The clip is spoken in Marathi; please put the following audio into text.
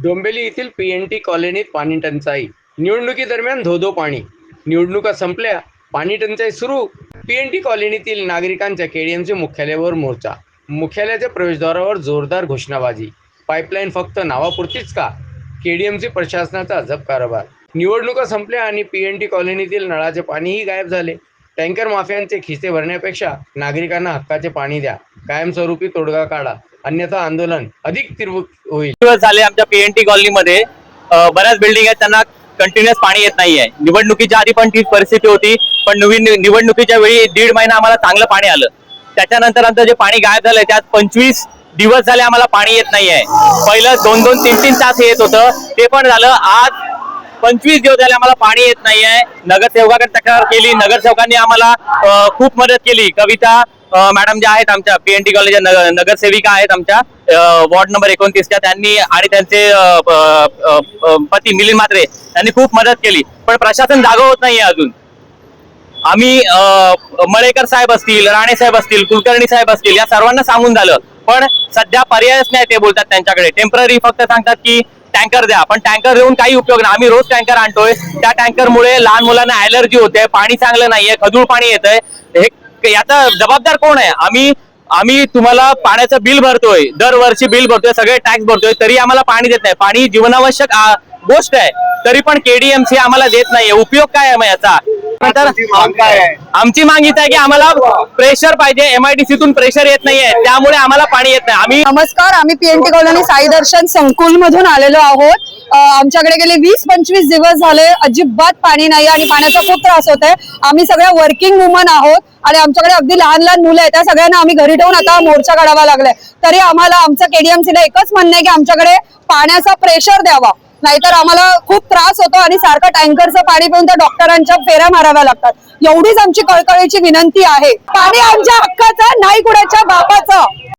डोंबिवली येथील पीएनटी कॉलनीत पाणी टंचाई. निवडणुकीदरम्यान धो-धो पाणी. निवडणुका संपल्या, पाणी टंचाई सुरू. पीएनटी कॉलनीतील नागरिकांच्या केडीएमसी मुख्यालयावर मोर्चा. मुख्यालयाच्या प्रवेशद्वारावर जोरदार घोषणाबाजी. पाईपलाईन फक्त नावापुरतीच का? केडीएमसी प्रशासनाचा अजब कारभार. निवडणुका संपल्या आणि पीएनटी कॉलनीतील नळाचे पाणीही गायब झाले. टँकर माफियांचे खिसे भरण्यापेक्षा नागरिकांना हक्काचे पाणी द्या, कायमस्वरूपी तोडगा काढा, अन्यथा आंदोलन अधिक तीव्र होईल. दिवस झाले आमच्या पीएनटी कॉलनीमध्ये बऱ्याच बिल्डिंग आहेत, त्यांना कंटिन्युअस पाणी येत नाहीये. निवडणुकीच्या आधी पण तीच परिस्थिती होती, पण नवीन निवडणुकीच्या वेळी 1.5 महिना आम्हाला चांगलं पाणी आलं. त्याच्यानंतर आमचं जे पाणी गायब झालंय त्यात 25 दिवस झाले आम्हाला पाणी येत नाहीये. पहिलं 2-2, 3-3 तास येत होतं, ते पण झालं. आज 25 दिवस झाले आम्हाला पाणी येत नाहीये. नगरसेवकाकडे तक्रार केली, नगरसेवकांनी आम्हाला खूप मदत केली. कविता मॅडम ज्या आहेत आमच्या पीएनटी कॉलेजच्या नगरसेविका आहेत आमच्या वॉर्ड नंबर 29च्या, त्यांनी आणि त्यांचे पती मिलिंद म्हात्रे यांनी खूप मदत केली. पण प्रशासन जागं होत नाहीये अजून. आम्ही मळेकर साहेब असतील, राणे साहेब असतील, कुलकर्णी साहेब असतील, या सर्वांना सांगून झालं, पण सध्या पर्यायच नाही. ते बोलतात त्यांच्याकडे टेम्पररी फक्त सांगतात की टँकर द्या, पण टँकर देऊन काही उपयोग नाही. आम्ही रोज टँकर आणतोय, त्या टँकरमुळे लहान मुलांना ॲलर्जी होते, पाणी चांगलं नाहीये, खजूळ पाणी येतंय. हे याचा जबाबदार कोण आहे? आम्ही तुम्हाला पाण्याचं बिल भरतोय, दरवर्षी बिल भरतोय, सगळे टॅक्स भरतोय, तरी आम्हाला पाणी देत नाही. पाणी जीवनावश्यक गोष्ट आहे, तरी पण केडीएमसी आम्हाला देत नाहीये. उपयोग काय आहे मग याचा? आमची माग हीच आहे की आम्हाला प्रेशर पाहिजे. एमआयडीसीतून प्रेशर येत नाहीये, त्यामुळे आम्हाला पाणी येत नाही. नमस्कार, आम्ही पीएनटी कॉलनी साई दर्शन संकुल मधून आलेलो आहोत. आमच्याकडे गेले 20-25 दिवस झाले अजिबात पाणी नाही आणि पाण्याचा खूप त्रास होत आहे. आम्ही सगळ्या वर्किंग वुमन आहोत आणि आमच्याकडे अगदी लहान लहान मुलं आहेत. त्या सगळ्यांना आम्ही घरी ठेवून आता मोर्चा काढावा लागलाय. तरी आम्हाला आमचं केडीएमसीला एकच म्हणणं आहे की आमच्याकडे पाण्याचा प्रेशर द्यावा, नाहीतर आम्हाला खूप त्रास होतो आणि सारखं टँकरचं पाणी पिऊन त्या डॉक्टरांच्या फेऱ्या माराव्या लागतात. एवढीच आमची कळकळीची विनंती आहे. पाणी आमच्या हक्काचं, नाही कुणाच्या बापाचं.